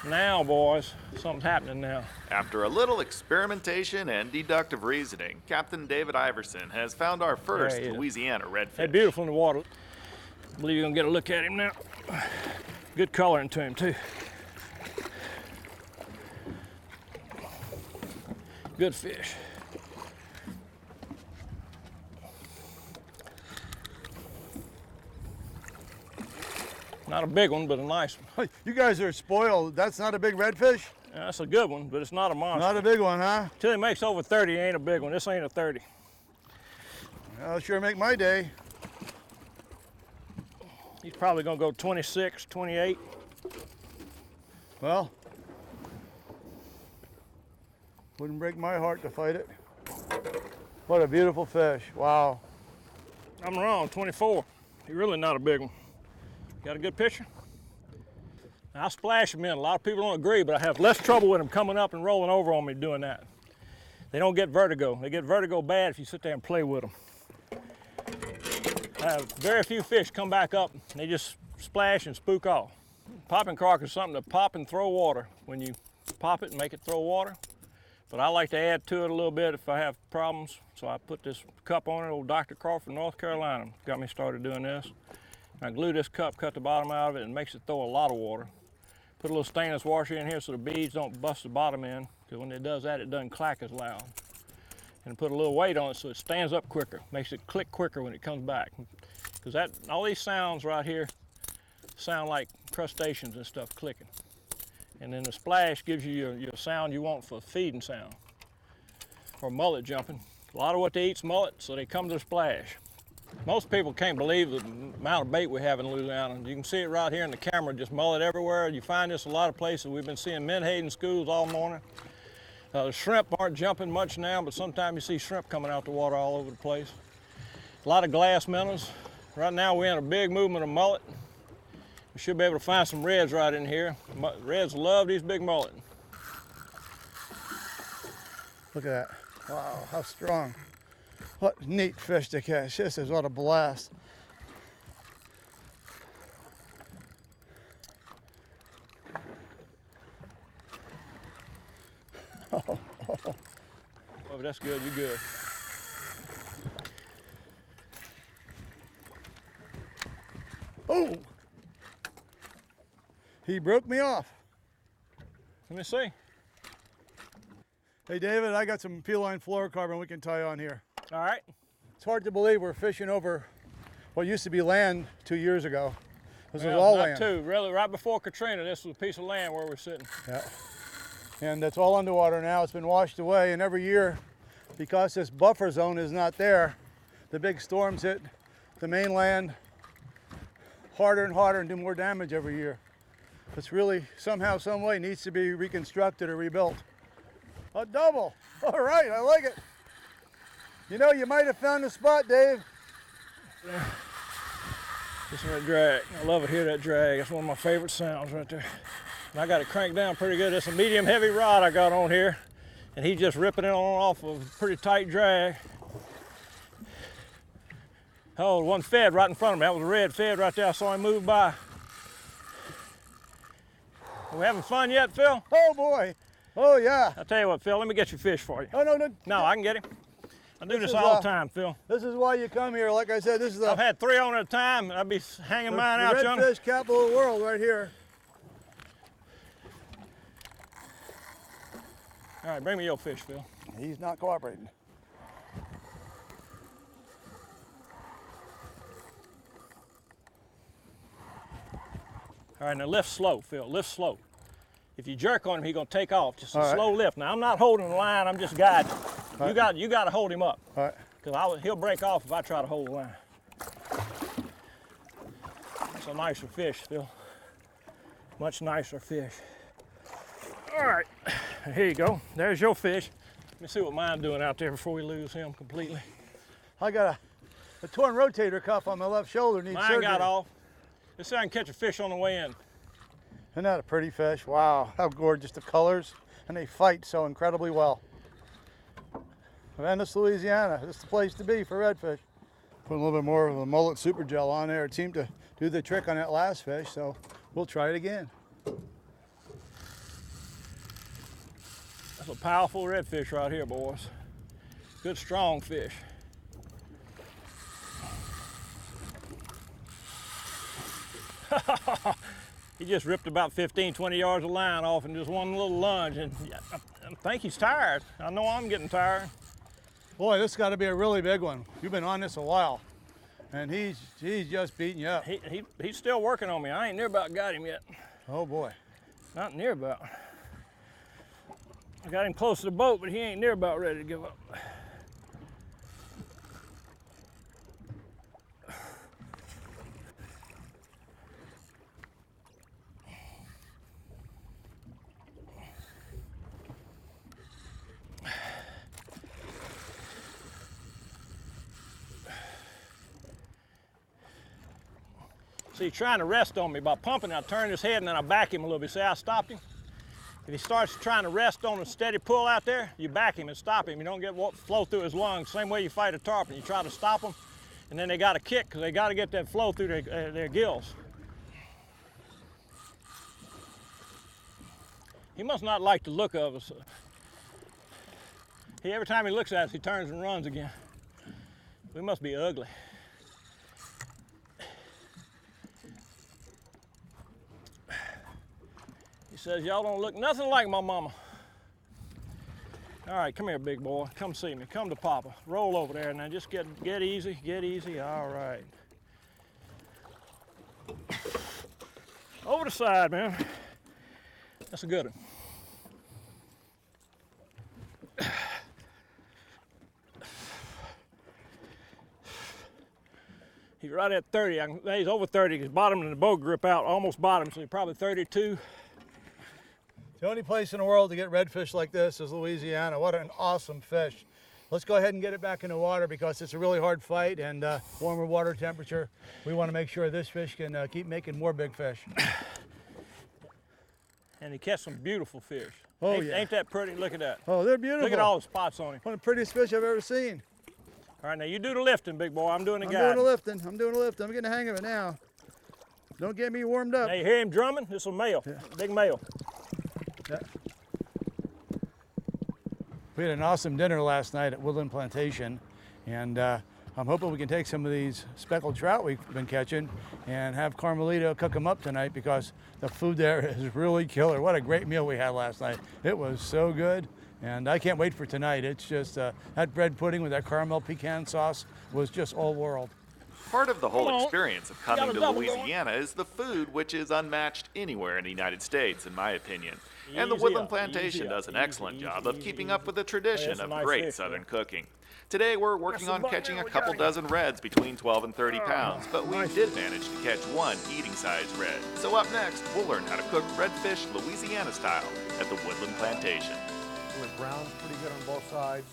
Now, boys, something's happening now. After a little experimentation and deductive reasoning, Captain David Iverson has found our first Louisiana redfish. They're beautiful in the water. I believe you're gonna get a look at him now. Good coloring to him too. Good fish. Not a big one, but a nice one. You guys are spoiled. That's not a big redfish? Yeah, that's a good one, but it's not a monster. Not a big one, huh? Till he makes over 30, he ain't a big one. This ain't a 30. That'll sure make my day. He's probably gonna go 26, 28. Well, wouldn't break my heart to fight it. What a beautiful fish, wow. I'm wrong, 24. He's really not a big one. Got a good picture? I'll splash them in. A lot of people don't agree, but I have less trouble with them coming up and rolling over on me doing that. They don't get vertigo. They get vertigo bad if you sit there and play with them. I have very few fish come back up and they just splash and spook off. Popping crock is something to pop and throw water. When you pop it and make it throw water. But I like to add to it a little bit if I have problems. So I put this cup on it, old Dr. Crawford, North Carolina. Got me started doing this. I glue this cup, cut the bottom out of it, and it makes it throw a lot of water. Put a little stainless washer in here so the beads don't bust the bottom in, because when it does that, it doesn't clack as loud. And put a little weight on it so it stands up quicker, makes it click quicker when it comes back. Because all these sounds right here sound like crustaceans and stuff clicking. And then the splash gives you your sound you want for feeding sound, or mullet jumping. A lot of what they eat's mullet, so they come to the splash. Most people can't believe the amount of bait we have in Louisiana. You can see it right here in the camera, just mullet everywhere. You find this a lot of places. We've been seeing menhaden schools all morning. The shrimp aren't jumping much now, but sometimes you see shrimp coming out the water all over the place. A lot of glass minnows. Right now we're in a big movement of mullet. We should be able to find some reds right in here. Reds love these big mullet. Look at that. Wow, how strong. What neat fish to catch. This is what a blast. Oh, that's good, you're good. Oh! He broke me off. Let me see. Hey David, I got some P-line fluorocarbon we can tie on here. All right. It's hard to believe we're fishing over what used to be land 2 years ago. This was all land. Really, right before Katrina, this was a piece of land where we're sitting. Yeah. And it's all underwater now. It's been washed away, and every year, because this buffer zone is not there, the big storms hit the mainland harder and harder and do more damage every year. It's really somehow, some way needs to be reconstructed or rebuilt. A double. All right, I like it. You know, you might have found the spot, Dave. Listen to that drag. I love to hear that drag. That's one of my favorite sounds right there. And I got it cranked down pretty good. It's a medium heavy rod I got on here, and he's just ripping it on off of a pretty tight drag. Oh, one fed right in front of me. That was a red fed right there. I saw him move by. Are we having fun yet, Phil? Oh boy. Oh yeah. I'll tell you what, Phil, let me get your fish for you. Oh no. No, I can get him. I do this all the time, Phil. This is why you come here. Like I said, this is I've had 3 on at a time, and I'd be hanging mine out, young. Redfish capital of the world right here. All right, bring me your fish, Phil. He's not cooperating. All right, now lift slow, Phil, lift slow. If you jerk on him, he's gonna take off. Just a slow lift. Now, I'm not holding the line, I'm just guiding. You got to hold him up. All right. Because he'll break off if I try to hold the line. That's a nicer fish, Phil. Much nicer fish. All right, here you go. There's your fish. Let me see what mine's doing out there before we lose him completely. I got a torn rotator cuff on my left shoulder. Needs surgery. Mine got off. Let's see if I can catch a fish on the way in. Isn't that a pretty fish? Wow, how gorgeous the colors. And they fight so incredibly well. Venice, Louisiana, this is the place to be for redfish. Put a little bit more of the mullet super gel on there. It seemed to do the trick on that last fish, so we'll try it again. That's a powerful redfish right here, boys. Good strong fish. He just ripped about 15, 20 yards of line off in just one little lunge, and I think he's tired. I know I'm getting tired. Boy, this got to be a really big one. You've been on this a while, and he's just beating you up. He's still working on me. I ain't near about got him yet. Oh boy. Not near about. I got him close to the boat, but he ain't near about ready to give up. See, trying to rest on me. By pumping, I turn his head and then I back him a little bit. See how I stopped him? If he starts trying to rest on a steady pull out there, you back him and stop him. You don't get what flow through his lungs. Same way you fight a tarpon. You try to stop them, and then they got to kick because they got to get that flow through their gills. He must not like the look of us. Every time he looks at us, he turns and runs again. We must be ugly. He says, y'all don't look nothing like my mama. All right, come here, big boy. Come see me. Come to Papa. Roll over there now. Just get easy, get easy. All right. Over the side, man. That's a good one. He's right at 30. He's over 30. His bottom and the boat grip out, almost bottom, so he's probably 32. The only place in the world to get redfish like this is Louisiana. What an awesome fish. Let's go ahead and get it back in the water because it's a really hard fight, and warmer water temperature. We want to make sure this fish can keep making more big fish. And he catch some beautiful fish. Oh, Ain't that pretty? Look at that. Oh, they're beautiful. Look at all the spots on him. One of the prettiest fish I've ever seen. All right, now you do the lifting, big boy. I'm doing the guiding. I'm doing the lifting. I'm getting the hang of it now. Don't get me warmed up. Now you hear him drumming? This is a male, big male. Yeah. We had an awesome dinner last night at Woodland Plantation, and I'm hoping we can take some of these speckled trout we've been catching and have Carmelito cook them up tonight because the food there is really killer. What a great meal we had last night. It was so good, and I can't wait for tonight. It's just that bread pudding with that caramel pecan sauce was just all world. Part of the whole Come on. experience of coming to Louisiana is the food, which is unmatched anywhere in the United States, in my opinion. And the Woodland Plantation does an excellent job of keeping up with the tradition of great Southern cooking. Today we're working on catching a couple dozen reds between 12 and 30 pounds, but we did manage to catch one eating-sized red. So up next, we'll learn how to cook redfish Louisiana style at the Woodland Plantation. It was browned pretty good on both sides.